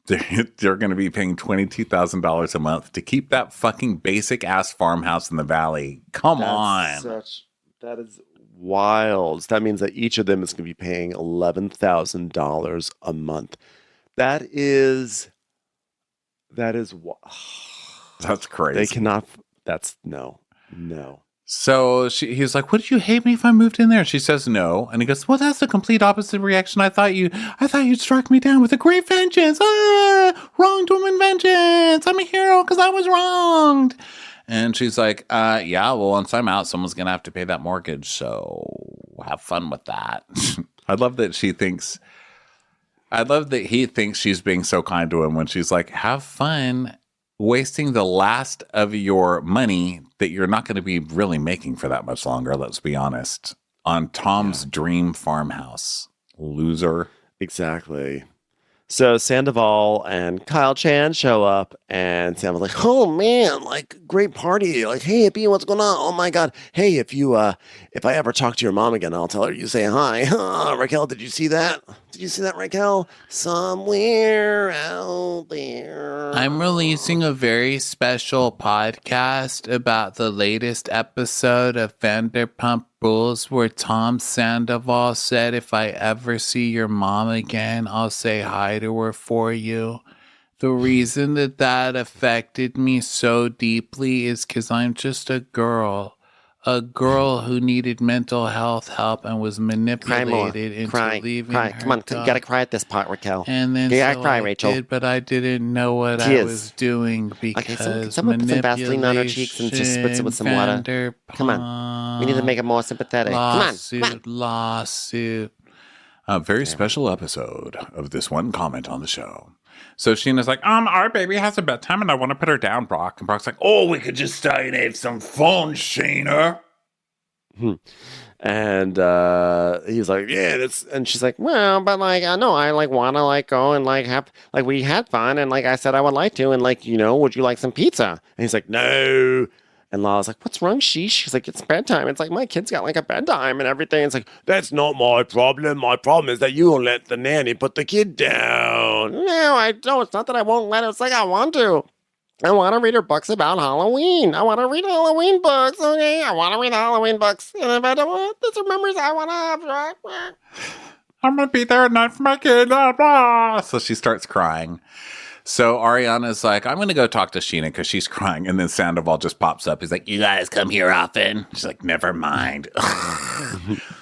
Speaker 2: they're going to be paying $22,000 a month to keep that fucking basic ass farmhouse in the valley. Come on.
Speaker 8: That is wild. That means that each of them is going to be paying $11,000 a month. That's
Speaker 2: crazy.
Speaker 8: They cannot. That's no.
Speaker 2: So he's like, "Would you hate me if I moved in there?" She says no, and he goes, "Well, that's the complete opposite reaction. I thought you'd strike me down with a great vengeance. Wronged woman vengeance. I'm a hero because I was wronged." And she's like, "Yeah, well, once I'm out, someone's gonna have to pay that mortgage. So have fun with that." I love that he thinks she's being so kind to him when she's like, "Have fun." Wasting the last of your money that you're not going to be really making for that much longer, let's be honest, on Tom's dream farmhouse. Loser.
Speaker 8: Exactly. So Sandoval and Kyle Chan show up, and Sandoval's like, "Oh man, like great party! Like, hey hippie, what's going on? Oh my god, hey, if I ever talk to your mom again, I'll tell her you say hi." Raquel, did you see that? Raquel? Somewhere out there.
Speaker 2: I'm releasing a very special podcast about the latest episode of Vanderpump Rules where Tom Sandoval said, if I ever see your mom again, I'll say hi to her for you. The reason that affected me so deeply is because I'm just a girl who needed mental health help and was manipulated into leaving her.
Speaker 8: Come on, you gotta cry at this part, Raquel.
Speaker 2: And then
Speaker 8: you gotta cry, Rachel.
Speaker 2: did, but I didn't know what I was doing because
Speaker 8: someone put some Vaseline on her cheeks and just spritz it with some water. Come on, we need to make it more sympathetic.
Speaker 2: Lawsuit. A very special episode of this one comment on the show. So Sheena's like, our baby has a bedtime and I want to put her down, Brock. And Brock's like, oh, we could just stay and have some fun, Sheena.
Speaker 8: And he's like, yeah, and she's like, well, but like, I know I like want to like go and like have, like we had fun. And like I said, I would like to. And like, you know, would you like some pizza? And he's like, no. And Lala's like, what's wrong, She's like, it's bedtime. It's like, my kid's got like a bedtime and everything. It's like, that's not my problem. My problem is that you won't let the nanny put the kid down. No, I don't. It's not that I won't let her. It's like, I want to. I want to read her books about Halloween. I want to read Halloween books. Okay, I want to read Halloween books. And if I don't want the memories I want to have, right?
Speaker 2: I'm going to be there at night for my kid. Blah, blah. So she starts crying. So Ariana's like, I'm going to go talk to Sheena because she's crying. And then Sandoval just pops up. He's like, you guys come here often? She's like, never mind.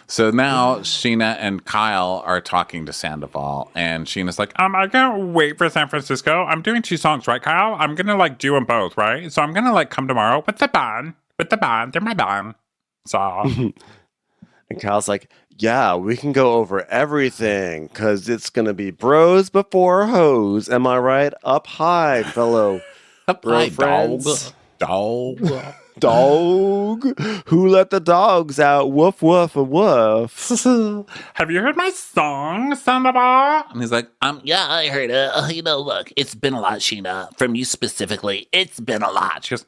Speaker 2: So now Sheena and Kyle are talking to Sandoval. And Sheena's like, I can't wait for San Francisco. I'm doing 2 songs, right, Kyle? I'm going to like do them both, right? So I'm going to like come tomorrow with the band. They're my band. So...
Speaker 8: And Kyle's like, yeah, we can go over everything because it's going to be bros before hoes. Am I right? Up high, fellow bro friends.
Speaker 2: Dog.
Speaker 8: Dog. Who let the dogs out? Woof, woof, and woof.
Speaker 2: Have you heard my song, Sandoval? And he's like,
Speaker 9: Yeah, I heard it. Look, it's been a lot, Sheena. From you specifically, it's been a lot.
Speaker 2: She goes,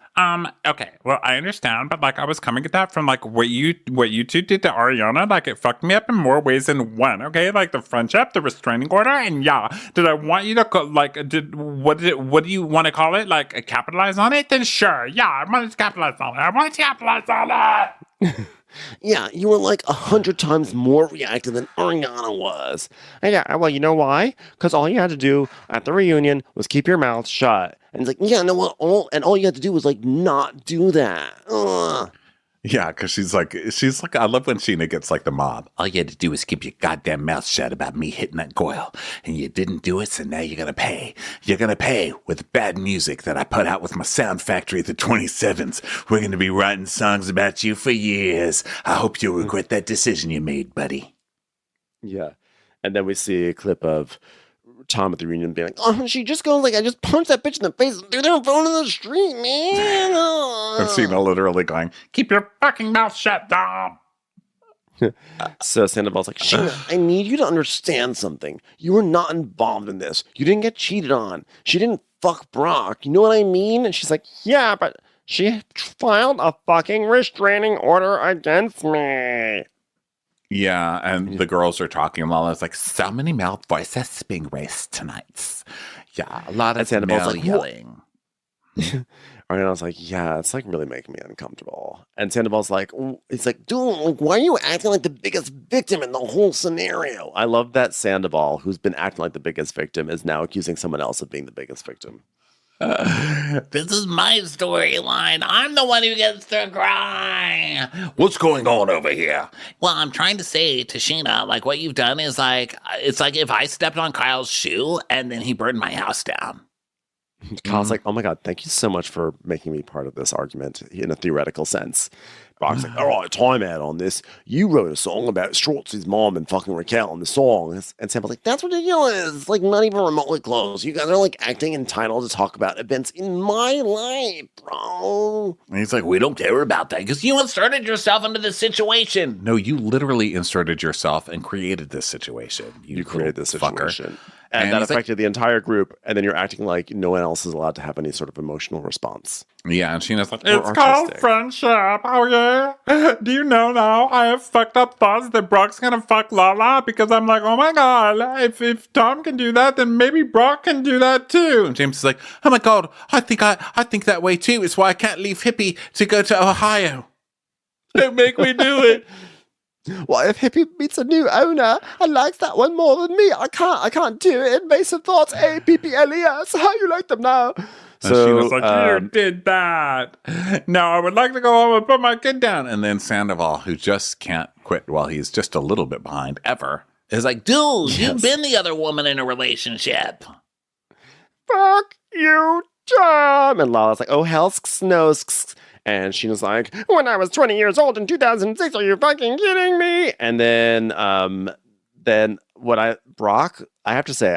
Speaker 2: okay, well, I understand, but like I was coming at that from like what you two did to Ariana, like it fucked me up in more ways than one, okay? Like the friendship, the restraining order, and yeah, did I want you to what do you want to call it? Like capitalize on it? Then sure, yeah, I wanted to capitalize on it. I wanted to capitalize on it.
Speaker 8: Yeah, you were like 100 times more reactive than Ariana was. And yeah, well, you know why? Because all you had to do at the reunion was keep your mouth shut. And it's like, yeah, no, all you had to do was like not do that. Ugh.
Speaker 2: Yeah, because she's like, I love when Sheena gets like the mob. All you had to do was keep your goddamn mouth shut about me hitting that goil. And you didn't do it, so now you're going to pay. You're going to pay with bad music that I put out with my sound factory at the 27s. We're going to be writing songs about you for years. I hope you'll regret that decision you made, buddy.
Speaker 8: Yeah. And then we see a clip of Tom at the reunion being like, oh, she just goes like, I just punched that bitch in the face and threw their phone in the street, man.
Speaker 2: I've seen her literally going, keep your fucking mouth shut, Tom.
Speaker 8: So Sandoval's like, Sheena, I need you to understand something. You were not involved in this. You didn't get cheated on. She didn't fuck Brock. You know what I mean? And she's like, yeah, but she filed a fucking restraining order against me.
Speaker 2: Yeah, and the girls are talking. Lala's like, so many mouth voices being raised tonight. Yeah, a lot of male yelling.
Speaker 8: Ariana's like, yeah, it's like really making me uncomfortable. And Sandoval's like, it's like, dude, like, why are you acting like the biggest victim in the whole scenario? I love that Sandoval, who's been acting like the biggest victim, is now accusing someone else of being the biggest victim.
Speaker 9: This is my storyline. I'm the one who gets to cry.
Speaker 2: What's going on over here?
Speaker 9: Well, I'm trying to say to Sheena, like what you've done is like, it's like if I stepped on Kyle's shoe and then he burned my house down.
Speaker 8: Kyle's like, oh my God, thank you so much for making me part of this argument in a theoretical sense. Brock's like, all right, time out on this. You wrote a song about Schwartz's mom and fucking Raquel in the song. And Sam's like, that's ridiculous. It's like not even remotely close. You guys are like acting entitled to talk about events in my life, bro.
Speaker 2: And he's like, we don't care about that because
Speaker 9: You inserted yourself into this situation.
Speaker 2: No, you literally inserted yourself and created this situation.
Speaker 8: You created this situation.
Speaker 2: Fucker.
Speaker 8: And that affected the entire group, and then you're acting like no one else is allowed to have any sort of emotional response.
Speaker 2: Yeah, and Sheena's like, it's called friendship. Oh, yeah? Do you know now I have fucked up thoughts that Brock's gonna fuck Lala? Because I'm like, oh my God, if Tom can do that, then maybe Brock can do that too. And James is like, oh my God, I think that way too. It's why I can't leave Hippie to go to Ohio. Don't make me do it.
Speaker 8: What if Hippie meets a new owner and likes that one more than me? I can't do it. Invasive thoughts, APPLES. How you like them now?
Speaker 2: So she was like, you did that. Now I would like to go home and put my kid down. And then Sandoval, who just can't quit while he's just a little bit behind ever, is like, dude,
Speaker 9: you've been the other woman in a relationship.
Speaker 8: Fuck you, Tom. And Lala's like, oh, hell, snows. And she was like, when I was 20 years old in 2006, are you fucking kidding me? And then Brock, I have to say,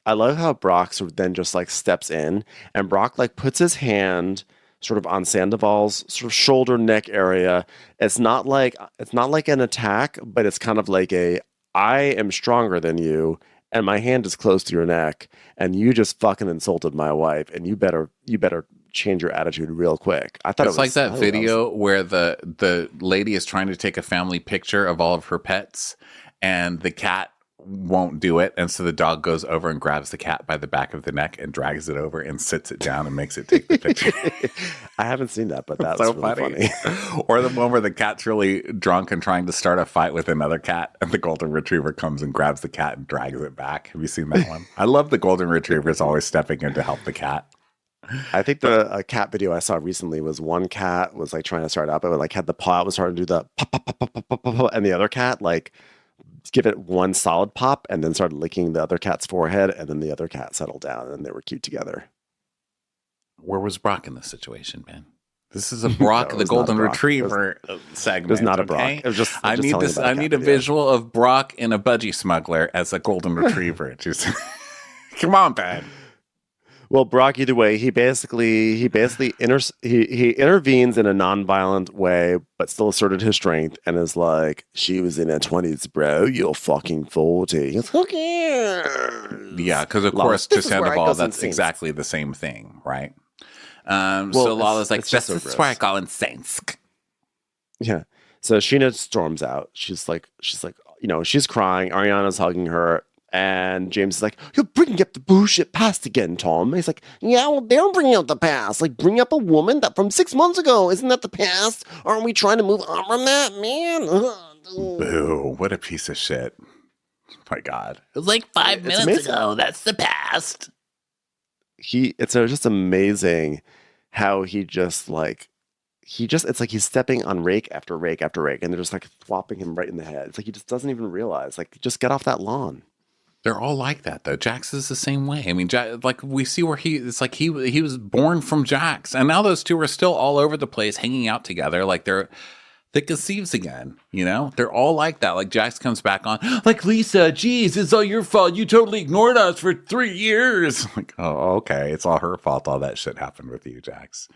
Speaker 8: I love how Brock sort of then just like steps in and Brock like puts his hand sort of on Sandoval's sort of shoulder neck area. It's not like an attack, but it's kind of like I am stronger than you and my hand is close to your neck and you just fucking insulted my wife and you better change your attitude real quick. I thought
Speaker 2: it's like that video where the lady is trying to take a family picture of all of her pets and the cat won't do it, and so the dog goes over and grabs the cat by the back of the neck and drags it over and sits it down and makes it take the picture.
Speaker 8: I haven't seen that, but that's so really funny.
Speaker 2: Or the one where the cat's really drunk and trying to start a fight with another cat and the golden retriever comes and grabs the cat and drags it back. Have you seen that one? I love the golden retrievers always stepping in to help the cat.
Speaker 8: I think the cat video I saw recently was one cat was like trying to start up and like had the paw was starting to do the pop, pop, pop, pop, pop, pop, pop, and the other cat like give it one solid pop and then started licking the other cat's forehead and then the other cat settled down and they were cute together.
Speaker 2: Where was Brock in this situation, man? This is a Brock
Speaker 8: No,
Speaker 2: the
Speaker 8: it's not
Speaker 2: Golden
Speaker 8: Brock.
Speaker 2: Retriever segment.
Speaker 8: It's not a Brock.
Speaker 2: okay?
Speaker 8: It was just
Speaker 2: I need
Speaker 8: telling
Speaker 2: this.
Speaker 8: about a
Speaker 2: I need
Speaker 8: cat
Speaker 2: a
Speaker 8: video.
Speaker 2: visual of Brock in a budgie smuggler as a Golden Retriever. Just come on, Ben.
Speaker 8: Well, Brock, either way, he basically he intervenes in a non-violent way, but still asserted his strength and is like, "She was in her 20s, bro. You're fucking 40." It's who cares?
Speaker 2: Yeah, because of
Speaker 8: Lala,
Speaker 2: course,
Speaker 8: this
Speaker 2: to
Speaker 8: is where I
Speaker 2: Sandoval,
Speaker 8: go
Speaker 2: that's
Speaker 8: insane.
Speaker 2: exactly the same thing, right?
Speaker 8: Well,
Speaker 2: So Lala's like,
Speaker 8: it's just
Speaker 2: this
Speaker 8: so
Speaker 2: is where I
Speaker 8: gross.
Speaker 2: call insane.
Speaker 8: Yeah. So Sheena storms out. She's like, she's crying. Ariana's hugging her. And James is like, "You're bringing up the bullshit past again, Tom." And he's like, "Yeah, well, they're bringing up the past. Like, bring up a woman that from 6 months ago. Isn't that the past? Aren't we trying to move on from that, man?"
Speaker 2: Boo! What a piece of shit! My God,
Speaker 9: It was like 5
Speaker 8: It's
Speaker 9: minutes
Speaker 8: amazing.
Speaker 9: ago. That's the past.
Speaker 8: It's just amazing how it's like he's stepping on rake after rake after rake, and they're just like thwopping him right in the head. It's like he just doesn't even realize. Like, just get off that lawn.
Speaker 2: they're all like that though. Jax is the same way. I mean, like we see where it's like he was born from Jax, and now those two are still all over the place, hanging out together. Like they're thick as thieves again. You know, they're all like that. Like Jax comes back on, like, "Lisa, geez, it's all your fault. You totally ignored us for 3 years." Like, oh, okay, it's all her fault. All that shit happened with you, Jax.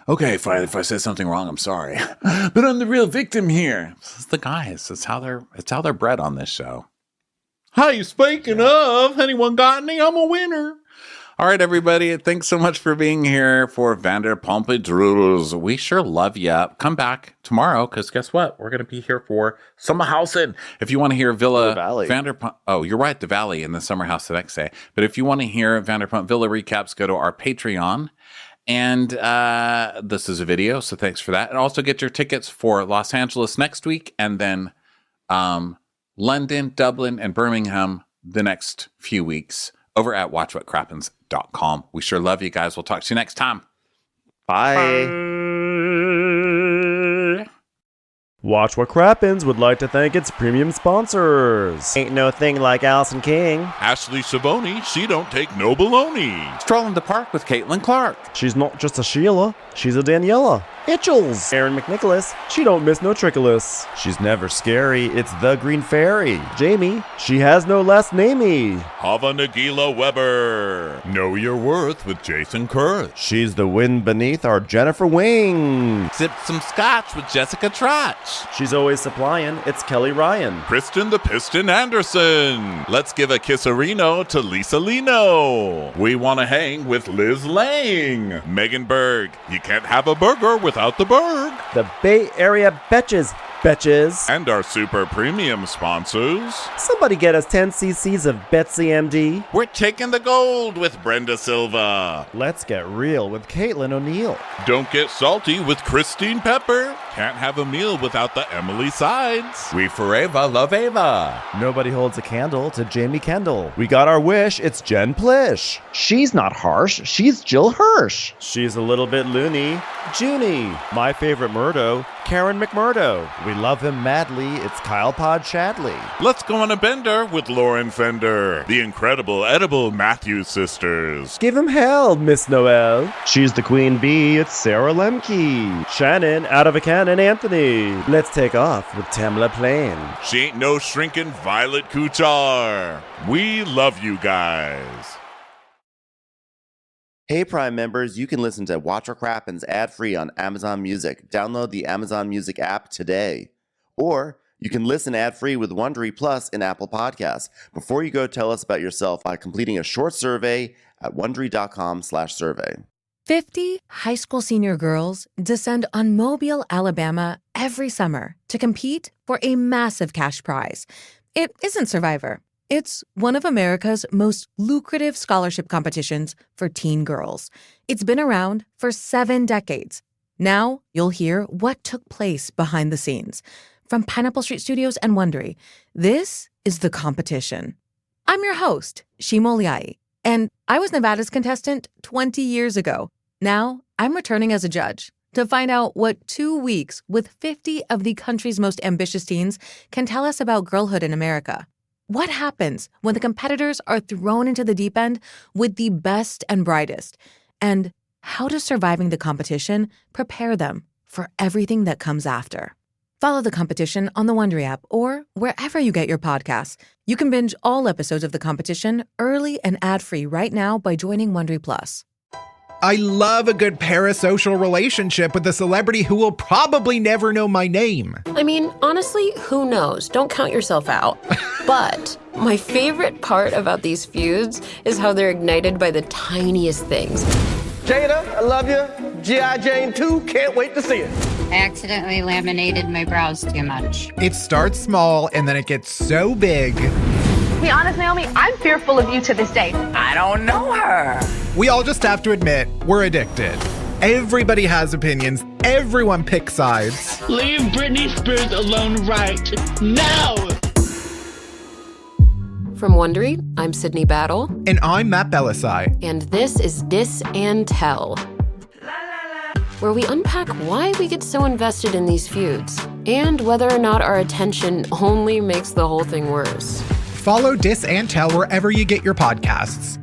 Speaker 2: Okay, fine. If I said something wrong, I'm sorry, but I'm the real victim here. It's the guys. It's how they're bred on this show. Hi, speaking of, anyone got any? I'm a winner. All right, everybody. Thanks so much for being here for Vanderpump Rules. We sure love ya. Come back tomorrow, because guess what? We're going to be here for Summer House. If you want to hear Villa
Speaker 8: Valley.
Speaker 2: Vanderpump. Oh, you're right. The Valley and the Summer House the next day. But if you want to hear Vanderpump Villa recaps, go to our Patreon. And this is a video, so thanks for that. And also get your tickets for Los Angeles next week, and then London, Dublin, and Birmingham the next few weeks over at watchwhatcrappens.com. We sure love you guys. We'll talk to you next time.
Speaker 8: Bye.
Speaker 7: Watch What Crappens would like to thank its premium sponsors. Ain't no thing like Allison King.
Speaker 13: Ashley Savoni, she don't take no baloney.
Speaker 2: Stroll in the park with Caitlin Clark.
Speaker 7: She's not just a Sheila, she's a Daniela. Itchels. Aaron McNicholas, she don't miss no trickolas.
Speaker 14: She's never scary, it's the Green Fairy.
Speaker 7: Jamie, she has no last namey.
Speaker 13: Hava Nagila Weber. Know Your Worth with Jason Kurth.
Speaker 14: She's the wind beneath our Jennifer Wing.
Speaker 13: Sip some scotch with Jessica Trotch.
Speaker 7: She's always supplying, it's Kelly Ryan.
Speaker 13: Kristen the Piston Anderson. Let's give a kisserino to Lisa Lino. We want to hang with Liz Lang. Megan Berg. You can't have a burger without the Berg.
Speaker 7: The Bay Area Betches.
Speaker 13: And our super premium sponsors.
Speaker 7: Somebody get us 10 cc's of Betsy MD.
Speaker 13: We're taking the gold with Brenda Silva.
Speaker 14: Let's get real with Caitlin O'Neill.
Speaker 13: Don't get salty with Christine Pepper. Can't have a meal without the Emily Sides.
Speaker 2: We forever love Ava.
Speaker 14: Nobody holds a candle to Jamie Kendall. We got our wish, it's Jen Plish.
Speaker 15: She's not harsh, she's Jill Hirsch.
Speaker 7: She's a little bit loony. Junie.
Speaker 14: My favorite Murdo, Karen McMurdo. We love him madly, it's Kyle Pod Shadley.
Speaker 13: Let's go on a bender with Lauren Fender. The incredible edible Matthews sisters.
Speaker 7: Give him hell, Miss Noel.
Speaker 15: She's the queen bee, it's Sarah Lemke.
Speaker 7: Shannon, out of a cannon, Anthony. Let's take off with Tamla Plain.
Speaker 13: She ain't no shrinking Violet Kuchar. We love you guys.
Speaker 1: Hey Prime members, you can listen to Watch What Crappens ad-free on Amazon Music. Download the Amazon Music app today. Or you can listen ad-free with Wondery Plus in Apple Podcasts. Before you go, tell us about yourself by completing a short survey at Wondery.com/survey.
Speaker 16: 50 high school senior girls descend on Mobile, Alabama every summer to compete for a massive cash prize. It isn't Survivor. It's one of America's most lucrative scholarship competitions for teen girls. It's been around for 7 decades. Now you'll hear what took place behind the scenes. From Pineapple Street Studios and Wondery, this is The Competition. I'm your host, Shima Oliai, and I was Nevada's contestant 20 years ago. Now I'm returning as a judge to find out what 2 weeks with 50 of the country's most ambitious teens can tell us about girlhood in America. What happens when the competitors are thrown into the deep end with the best and brightest? And how does surviving the competition prepare them for everything that comes after? Follow The Competition on the Wondery app or wherever you get your podcasts. You can binge all episodes of The Competition early and ad-free right now by joining Wondery Plus.
Speaker 17: I love a good parasocial relationship with a celebrity who will probably never know my name.
Speaker 18: I mean, honestly, who knows? Don't count yourself out. But my favorite part about these feuds is how they're ignited by the tiniest things.
Speaker 19: Jada, I love you. G.I. Jane 2, can't wait to see it.
Speaker 20: I accidentally laminated my brows too much.
Speaker 17: It starts small and then it gets so big.
Speaker 21: To be honest, Naomi, I'm fearful of you to this day.
Speaker 19: I don't know her.
Speaker 17: We all just have to admit, we're addicted. Everybody has opinions. Everyone picks sides.
Speaker 22: Leave Britney Spears alone right now.
Speaker 18: From Wondery, I'm Sydney Battle.
Speaker 17: And I'm Matt Belisai.
Speaker 18: And this is Dis and Tell, where we unpack why we get so invested in these feuds and whether or not our attention only makes the whole thing worse.
Speaker 17: Follow Dis and Tell wherever you get your podcasts.